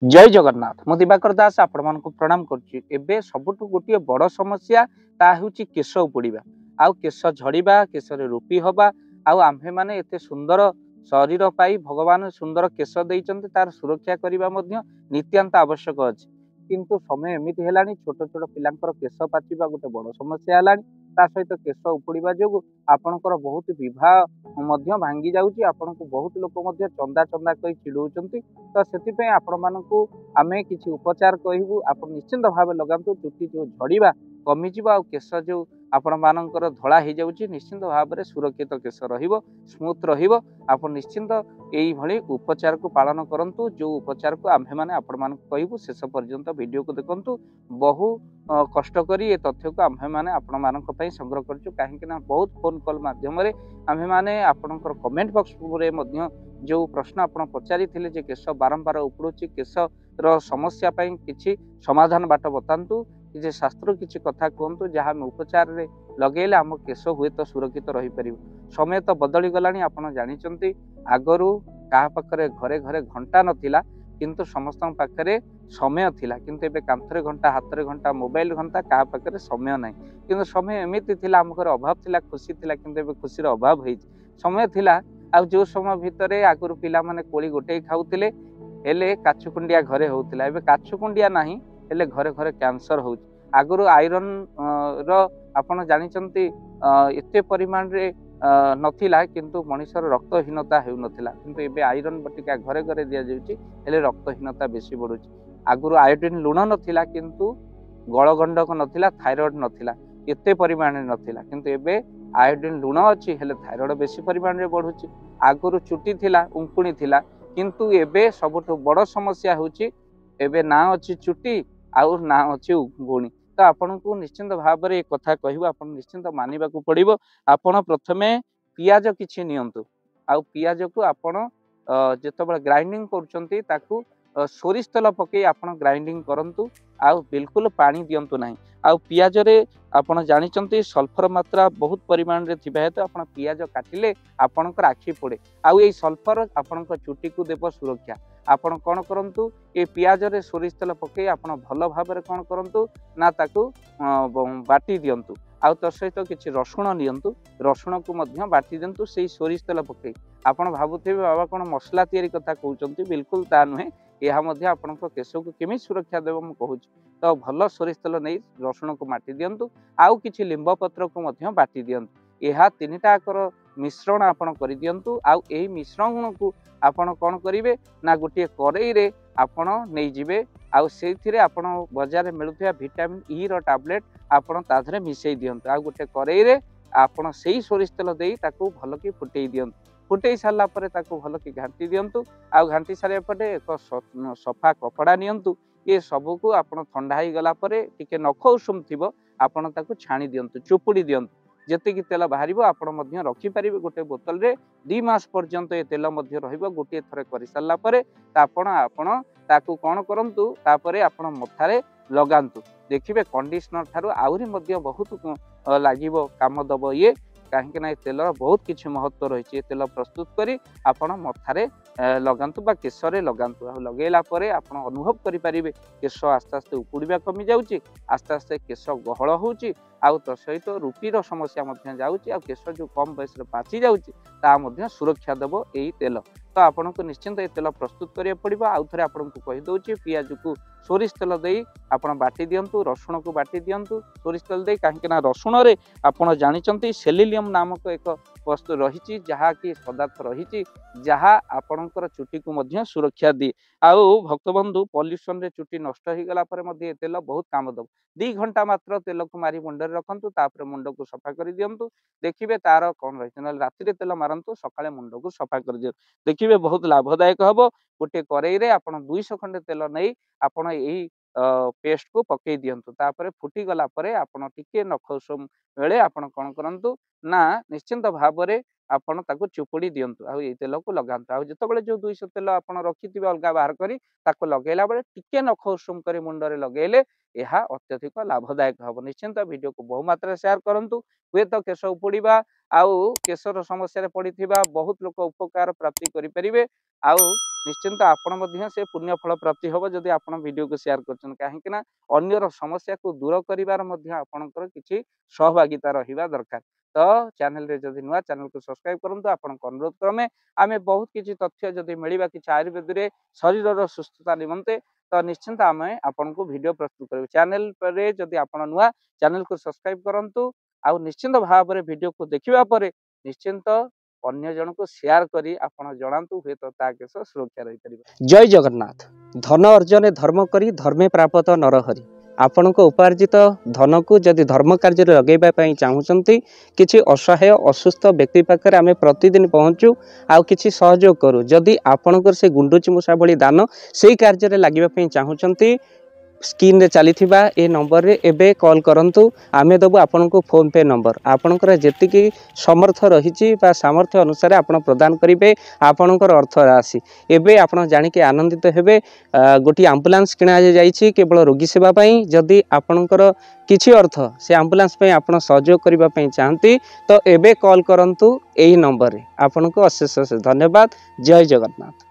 जय जगन्नाथ मु दिवाकर दास आपण मानक प्रणाम करुच्ची एबे सबुठु गोटे बड़ समस्या ता होची केश उपुड़िबा आउ केश झड़िबा केशरे रूपी हवा आउ आम्भे माने एते सुंदर शरीर पाई भगवान सुंदर केश देइचंती तार सुरक्षा करिबा मध्य नित्यांत आवश्यक अछि किंतु समय एमिति हेलानी छोट छोट पिलांकर केश पाचिबा गोटे बड़ समस्या हेलानी ता सहित केश उपुड़िबा जोगु आपणकर बहुत विवाह मध्य भांगी जाउची आपणको बहुत लोक मध्य चंदा चंदा कहि चिड़ौचंती तो से आपण मानू आम किसी उपचार कहबू आप निश्चिंत भाव लगातु चुटी जो झड़िबा कमिज आ केश जो आपण मानकर धड़ा हो जाऊँगी निश्चिंत भाव में सुरक्षित केश स्मूथ आप निश्चिंत यही उपचार को पालन करूँ जो उपचार को आम्भे मैंने आपण मान कहबू शेष पर्यंत वीडियो को देखु बहु कष्ट करी ये तथ्य को आम्भे मैंने आपण मान संग्रह करूँ कहीं बहुत फोन कॉल मध्यम आम्भे मैंने आपणकर कमेंट बॉक्स में जो प्रश्न आप पचारि जे केश बारंबार उपड़ुची केश समस्या किसी समाधान बाट बतातु कि शास्त्र किसी कथा कहतु जहाँ आम उपचार रे लगेले आम केश हुए तो सुरक्षित रही पार समय तो बदली गला आप जानते आगरू क्या पाखे घरे घरे घंटा नथिला किंतु समस्त पाखे समय थिला किंतु एबे कांथरे घंटा हाथ घंटा मोबाइल घंटा क्या पाखे समय ना किंतु समय एमती थिला आम घर अभाव थिला खुशी थिला किंतु एबे खुशीर अभाव है समय थिला आ जो समय भितर आगुरी पिला माने कोली गोटे खाऊले हेले काछुकुंडिया घरे होउतिला एबे काछुकुंडिया नाही हेले घरे घरे कैंसर होउछि आगुरी आयरन आपण जानिचंती एते परिमाण रे नथिला किंतु मनुष्यर रक्तहीनता हेउ नथिला किंतु एबे आयरन बटिका घरे घरे दिया जाउछि हेले रक्तहीनता बेसी बढ़ुछि आगुरी आयोडीन लुण नथिला किंतु गलगंडक नथिला थायराइड नथिला एते परिमाण रे नथिला किंतु एबे आयोडीन लुण अच्छी हेले थायराइड बेसी परिमाण रे बढ़ुछि आगुरी चुटी थिला उंकुणी थिला किंतु एबे सबुठु बड़ समस्या होछि एबे ना अच्छी चुटी आउ ना अच्छी उंकुणी तो आपन को निश्चिंत भाव में एक कथा कहबो आपन निश्चिंत मानिबा को पड़िबो आपन प्रथमे पियाज किछि नियंतु आउ पियाज को आपन जेतबे ग्राइंडिंग करूचंती ताकू सोरिष तेल पकई आपन ग्राइंडिंग करंतु आउ बिल्कुल पानी दियंतु नाही आउ पियाज रे आपण जानिचंती सल्फर मात्रा बहुत परिमाण रे थिबा हेतु आपण पियाज काटिले आपणकर आखि पड़े आउ ए सल्फर आपणकर चुटी को देव सुरक्षा आपण कौन करंतु ए पियाज रे सोरिष तेल पकई आपण भल भाव में कौन करंतु ना ताकू बाटी दियंतु आउ तो सहित किछि रसुण नियंतु रसुण को मध्य बाटी दियंतु सेही सोरिष तेल पकई आपण भाबुथिबे बाबा कौन मसला तैयारी कथा कहउचंती बिल्कुल ता नुहे यह मध्य आपणक केश को केमी सुरक्षा देव मु कहूँ तो भल सोरिष तेल नहीं रसुण को माटी दियंतु आउ किछि लिंब पत्र को मध्य बाटी दियंतु यह तीनटाकर मिश्रण आपण कर दियंतु आउ एही मिश्रण को आपण कौन करिवे ना गोटे कड़ई रे आपण नहीं जिवे आउ सेथिरे आपण बाजार मिलुथिया विटामिन ई रो टैबलेट आपण ताधरे मिसई दियंतु आउ गोटे कड़ई रे आपण सेही सोरिष तेल देई ताकू भल की फुटई दियंतु फुटई सारा पर भल कि घाटी दियंतु आउ घाटी सारे पटे एक सफा कपड़ा नियंतु ये सबू को आप ठंडा हो गला टिके नख उषुम थी आपड़ ताकू छाणी दियंतु चुपुड़ी दियंतु जेतिकी तेल बाहर आपण रखिपारे गोटे बोतल रे 2 मास पर्यंत ये तेल गोटे थरे कर सारा पर आपण ताकू कौन करंतु तापरे आपण मथारे लगांतु देखिबे कंडीशनर थारु आउरी मध्य बहुत लागिबो काम दब ये कहीं ना तेलर बहुत किसी महत्व रही तेल प्रस्तुत करी आपण मथारे लगांतु बा केशरे लगांतु आ लगेला परे आपण अनुभव करि परिबे केश आस्ते आस्ते उपुड़िबा कमी जाउची आस्ते आस्ते केश गहळ होउची आउ तो सहित रूपीर समस्या मध्य जाउची आ केश जो कम बयस रे पाची जाउची ता मध्य सुरक्षा देबो एई तेल तो आपण को निश्चिंत ए तेल प्रस्तुत करिया पड़िबा आउ थरे आपण को कहि दउची पियाज को सोरिष तेल देई आपण बाटी दियंतु रसुण को बाटी दियंतु सोरिष तेल देई काहे ना रसुण रे आपण जानिचंती सेलिलियम नामक एक वस्तु रही जहाँ कि पदार्थ रही जहाँ आपणकर चुटी को मध्य सुरक्षा दिए आउ भक्तबंधु पॉल्यूशन रे चुटी नष्ट हो गला पर मध्य तेल बहुत काम दब 2 घंटा मात्र तेल को मारी मुंडे रखंतु तापर मुंड को सफा कर दियंतु देखिबे तार कौन रही ना राति तेल मारंतु सकाळे मुंड को सफा कर दियंतु देखिबे बहुत लाभदायक हबो गोटे कड़ई रे आपण 200 खंडे तेल नहीं आपण एही पेस्ट को पकई दियंतु तापर फुटी गला परे आपण टिके नख उषुम बेले आपण कौन करंतु ना निश्चिंत भाव में आपण ताको चुपुड़ी दियंतु आ ए तेल को लगांतु आ जतबेले जो 200 तेल आपण रखिथिबे अलगा बाहर करी ताको लगेला बेले टिके नख उषुम करी मुंडरे लगेले यह अत्यधिक लाभदायक हबो। निश्चिंत वीडियो को बहु मात्रा शेयर करंतु हुए तो केश उपुड़ीबा आउ केशर समस्या रे पड़िथिबा बहुत लोक उपकार प्राप्ति करि परिबे आउ निश्चिंत आपण मध्य से पुण्य फल प्राप्ति हबो जदि आपण वीडियो को शेयर करछन काहे कि ना अन्यर समस्या को दूर करिवार मध्य आपणकर किछि सहभागिता रहिबा दरकार। तो चैनल रे जदि नुआ चैनल को सब्सक्राइब करंतु आपण अनुरोध क्रमे आमे बहुत किछि तथ्य जदि मिलिबा कि आयुर्वेद रे शरीर रो सुस्थता निमंते तो निश्चिंत आमे आपण को वीडियो प्रस्तुत करिबो। चैनल रे जदि आपण नुआ चैनल को सब्सक्राइब करंतु आउ निश्चिंत भाव रे वीडियो को देखिबा परे निश्चिंत अन्य जन को शेयर करी आपण जणांतु हुए तो ता केस सुरक्षा रही परिबा। जय जगन्नाथ। धन अर्जन धर्म करी धर्मे प्राप्त नरहरि आपण को उपार्जित धन को जदि धर्म कार्य लगे चाहूँगी किसी असहाय असुस्थ व्यक्ति पाखे आम प्रतिदिन पहुँचू आउ किसी सहयोग करूँ जदि आपणकर से गुंडुची मूषा भली दान से कार्य लगे चाहूँगी स्क्रीन रे चली ए नंबर रे एबे कॉल करंतु आमे दबु आपन को फोन पे नंबर आपनकर जेतिकी समर्थ रही सामर्थ्य अनुसार आपण प्रदान करिवे आपनकर अर्थ राशि एबे आपण जानि के आनंदित हेबे। गोटी एम्बुलेंस किना जाइछि केवल रोगी सेवा पई जदि आपनकर किछि अर्थ से एम्बुलेंस पई आपण सहयोग करिबा पई चाहंती तो एबे कॉल करंतु एही नंबर रे आपन को अशेष धन्यवाद। जय जगन्नाथ।